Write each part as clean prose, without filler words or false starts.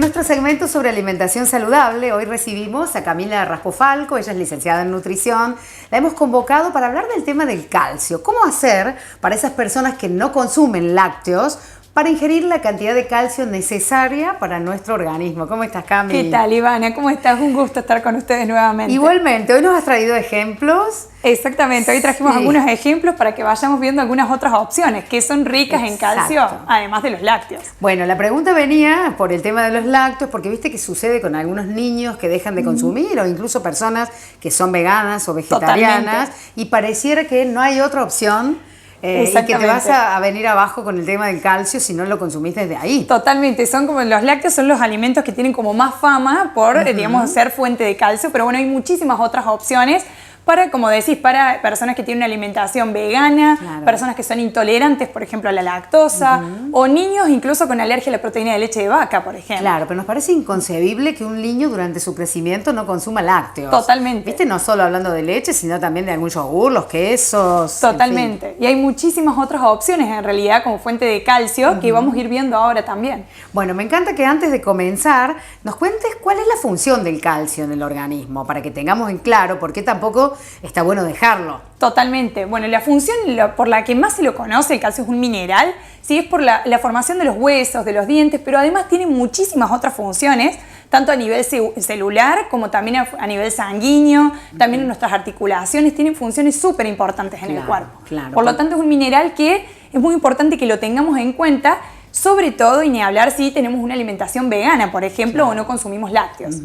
nuestro segmento sobre alimentación saludable, hoy recibimos a Camila Raspofalco, ella es licenciada en nutrición. La hemos convocado para hablar del tema del calcio. ¿Cómo hacer para esas personas que no consumen lácteos para ingerir la cantidad de calcio necesaria para nuestro organismo? ¿Cómo estás, Cami? ¿Qué tal, Ivana? ¿Cómo estás? Un gusto estar con ustedes nuevamente. Igualmente, hoy nos has traído ejemplos. Exactamente, hoy trajimos algunos ejemplos para que vayamos viendo algunas otras opciones que son ricas en calcio, además de los lácteos. Bueno, la pregunta venía por el tema de los lácteos, porque viste que sucede con algunos niños que dejan de consumir o incluso personas que son veganas o vegetarianas. Totalmente. Y pareciera que no hay otra opción. Y que te vas a venir abajo con el tema del calcio si no lo consumís desde ahí. Totalmente, son como los lácteos son los alimentos que tienen como más fama por, digamos, ser fuente de calcio, pero bueno, hay muchísimas otras opciones para, como decís, para personas que tienen una alimentación vegana, personas que son intolerantes, por ejemplo, a la lactosa, o niños incluso con alergia a la proteína de leche de vaca, por ejemplo. Claro, pero nos parece inconcebible que un niño durante su crecimiento no consuma lácteos. Totalmente. ¿Viste? No solo hablando de leche, sino también de algún yogur, los quesos. Totalmente. En fin. Y hay muchísimas otras opciones en realidad como fuente de calcio que vamos a ir viendo ahora también. Bueno, me encanta que antes de comenzar nos cuentes cuál es la función del calcio en el organismo, para que tengamos en claro por qué tampoco está bueno dejarlo. Totalmente. Bueno, la función por la que más se lo conoce, el calcio es un mineral, ¿sí? Es por la formación de los huesos, de los dientes, pero además tiene muchísimas otras funciones, tanto a nivel celular como también a nivel sanguíneo, también en nuestras articulaciones, tienen funciones súper importantes en el cuerpo. Por lo tanto, es un mineral que es muy importante que lo tengamos en cuenta, sobre todo, y ni hablar si tenemos una alimentación vegana, por ejemplo, o no consumimos lácteos.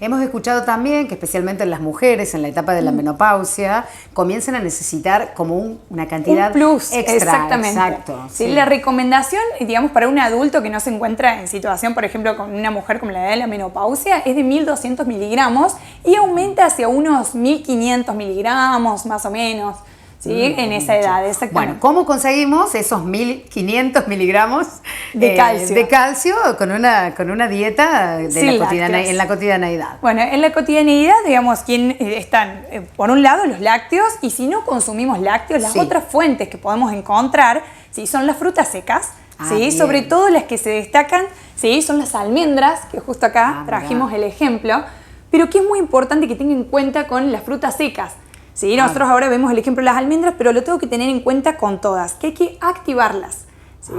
Hemos escuchado también que especialmente en las mujeres, en la etapa de la menopausia, comienzan a necesitar como una cantidad un plus, extra. Exactamente. Exacto. Sí. La recomendación, digamos, para un adulto que no se encuentra en situación, por ejemplo, con una mujer como la edad de la menopausia, es de 1.200 miligramos y aumenta hacia unos 1.500 miligramos, más o menos. ¿Sí? En esa edad, exactamente. Bueno, ¿cómo conseguimos esos 1.500 miligramos de calcio con una dieta de en la cotidianeidad? Bueno, en la cotidianeidad, digamos, están, por un lado, los lácteos, y si no consumimos lácteos, las otras fuentes que podemos encontrar, ¿sí? Son las frutas secas, ¿sí? Sobre todo las que se destacan, ¿sí? Son las almendras, que justo acá trajimos el ejemplo, pero que es muy importante que tengan en cuenta con las frutas secas. Sí, nosotros ahora vemos el ejemplo de las almendras, pero lo tengo que tener en cuenta con todas, que hay que activarlas, ¿sí?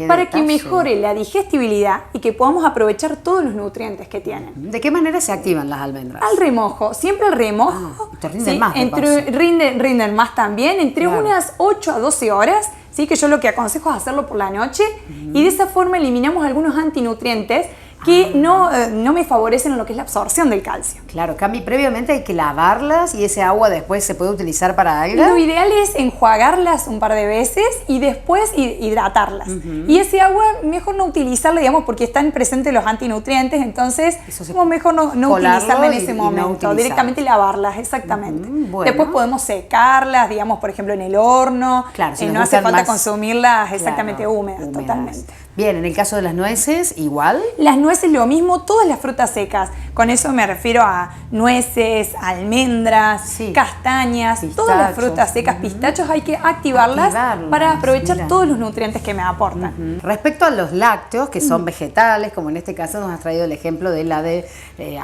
Para que mejore la digestibilidad y que podamos aprovechar todos los nutrientes que tienen. ¿De qué manera se activan las almendras? Al remojo, siempre al remojo. Te rinden más. Rinden más también, entre unas 8 a 12 horas, ¿sí? Que yo lo que aconsejo es hacerlo por la noche y de esa forma eliminamos algunos antinutrientes que no me favorecen en lo que es la absorción del calcio. Claro, Cami, previamente hay que lavarlas y ese agua después se puede utilizar para algo. Lo ideal es enjuagarlas un par de veces y después hidratarlas. Y ese agua mejor no utilizarla, digamos, porque están presentes los antinutrientes, entonces es mejor no utilizarla en ese momento, directamente lavarlas, exactamente. Bueno. Después podemos secarlas, digamos, por ejemplo, en el horno. Claro, si no hace falta consumirlas exactamente húmedas, totalmente. Bien, en el caso de las nueces, igual. Las nueces lo mismo, todas las frutas secas. Con eso me refiero a nueces, almendras, castañas, todas las frutas secas, pistachos, hay que activarlas para aprovechar todos los nutrientes que me aportan. Respecto a los lácteos, que son vegetales, como en este caso nos has traído el ejemplo de la de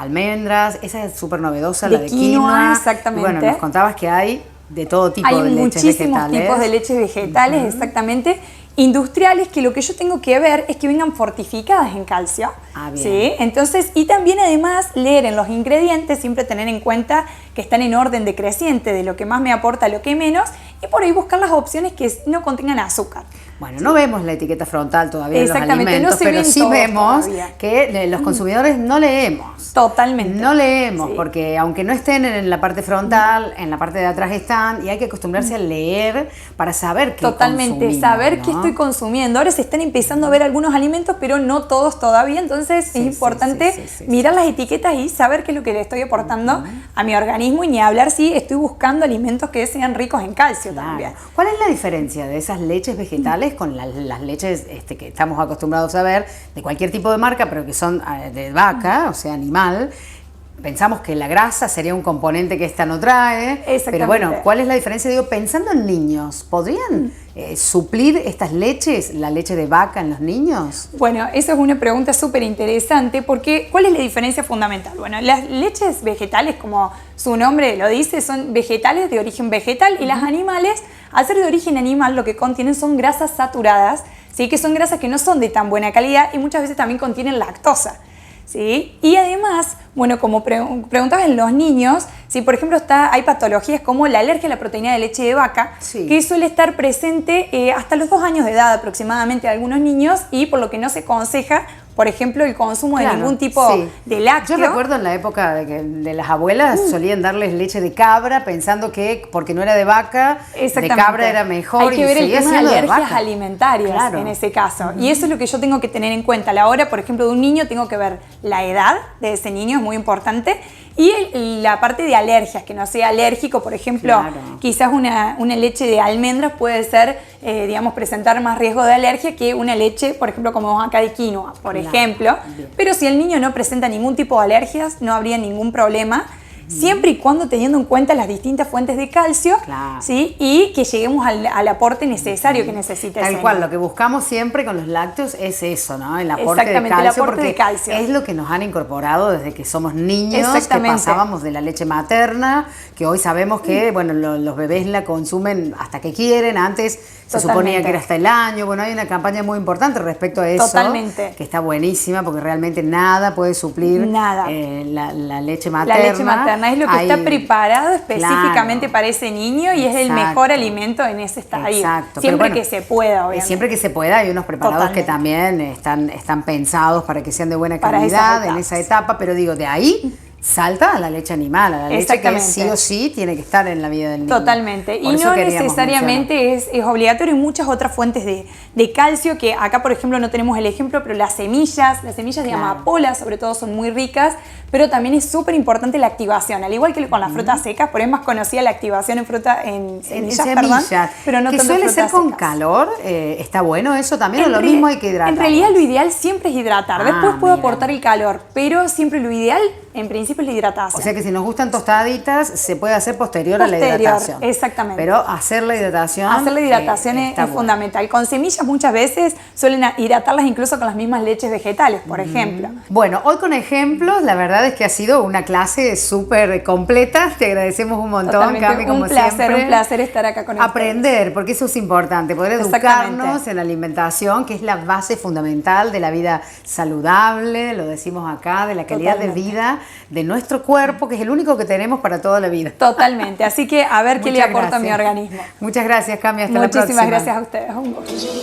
almendras, esa es súper novedosa, la de quinoa. Exactamente. Y bueno, nos contabas que hay de todo tipo de leches vegetales. Hay muchísimos tipos de leches vegetales, exactamente. Industriales, que lo que yo tengo que ver es que vengan fortificadas en calcio. ¿Sí? Entonces, y también además leer en los ingredientes, siempre tener en cuenta que están en orden decreciente, de lo que más me aporta a lo que menos, y por ahí buscar las opciones que no contengan azúcar. Bueno, no vemos la etiqueta frontal todavía de los alimentos, pero sí vemos que los consumidores no leemos. Totalmente. No leemos, porque aunque no estén en la parte frontal, en la parte de atrás están, y hay que acostumbrarse a leer para saber qué consumimos, saber qué estoy consumiendo. Ahora se están empezando a ver algunos alimentos, pero no todos todavía, entonces es importante mirar las etiquetas y saber qué es lo que le estoy aportando a mi organismo, y ni hablar si estoy buscando alimentos que sean ricos en calcio también. ¿Cuál es la diferencia de esas leches vegetales con las leches que estamos acostumbrados a ver de cualquier tipo de marca, pero que son de vaca, o sea, animal? pensamos que la grasa sería un componente que esta no trae. Exactamente. Pero bueno, ¿cuál es la diferencia? Digo, pensando en niños, ¿podrían suplir estas leches, la leche de vaca en los niños? Bueno, esa es una pregunta súper interesante porque ¿cuál es la diferencia fundamental? Bueno, las leches vegetales, como su nombre lo dice, son vegetales de origen vegetal y las animales, al ser de origen animal, lo que contienen son grasas saturadas, ¿sí? Que son grasas que no son de tan buena calidad y muchas veces también contienen lactosa. ¿Sí? Y además, bueno, como preguntabas en los niños, si por ejemplo hay patologías como la alergia a la proteína de leche de vaca, sí, que suele estar presente hasta los 2 años de edad aproximadamente de algunos niños y por lo que no se aconseja, por ejemplo, el consumo de ningún tipo de lácteo. Yo recuerdo en la época de las abuelas solían darles leche de cabra pensando que porque no era de vaca, de cabra era mejor. Hay que ver el tema de alergias alimentarias, claro, en ese caso. Y eso es lo que yo tengo que tener en cuenta. A la hora, por ejemplo, de un niño, tengo que ver la edad de ese niño, es muy importante. Y la parte de alergias, que no sea alérgico, por ejemplo, quizás una leche de almendras puede ser, digamos, presentar más riesgo de alergia que una leche, por ejemplo, como acá de quinoa, por ejemplo. Bien. Pero si el niño no presenta ningún tipo de alergias, no habría ningún problema. Siempre y cuando teniendo en cuenta las distintas fuentes de calcio, ¿sí? Y que lleguemos al aporte necesario que necesita ese Tal cual, niño. lo que buscamos siempre con los lácteos es eso, ¿no? El aporte de calcio, el aporte porque de calcio. Es lo que nos han incorporado desde que somos niños, que pasábamos de la leche materna, que hoy sabemos que, bueno, los bebés la consumen hasta que quieren, antes se suponía que era hasta el año. Bueno, hay una campaña muy importante respecto a eso, que está buenísima, porque realmente nada puede suplir la leche materna. La leche materna es lo que está preparado específicamente para ese niño y es el mejor alimento en ese estadio. Exacto. Siempre que se pueda, obviamente. Siempre que se pueda, hay unos preparados que también están pensados para que sean de buena calidad en esa etapa, pero digo, de ahí salta a la leche animal, a la leche que sí o sí tiene que estar en la vida del niño. Totalmente. Y no necesariamente es obligatorio. Hay muchas otras fuentes de calcio que acá, por ejemplo, no tenemos el ejemplo, pero las semillas de amapola, sobre todo, son muy ricas, pero también es súper importante la activación. Al igual que con las frutas secas, por ahí es más conocida la activación en semillas, perdón, pero no que tanto suele frutas ser con secas. calor. ¿Está bueno eso también o lo mismo hay que hidratar? En realidad lo ideal siempre es hidratar. Después puedo aportar el calor, pero siempre lo ideal, en principio, es la hidratación. O sea que si nos gustan tostaditas, se puede hacer posterior a la hidratación. Exactamente. Pero hacer la hidratación es fundamental. Con semillas muchas veces suelen hidratarlas incluso con las mismas leches vegetales, por ejemplo. Bueno, hoy con ejemplos, la verdad es que ha sido una clase súper completa. Te agradecemos un montón, Cami, como siempre. Un placer estar acá con ustedes. Aprender, porque eso es importante, poder educarnos en la alimentación, que es la base fundamental de la vida saludable, lo decimos acá, de la calidad de vida de nuestro cuerpo, que es el único que tenemos para toda la vida. Totalmente. Así que a ver qué le aporta a mi organismo. Muchas gracias, Cami. Hasta la próxima. Muchísimas gracias a ustedes. Un gusto.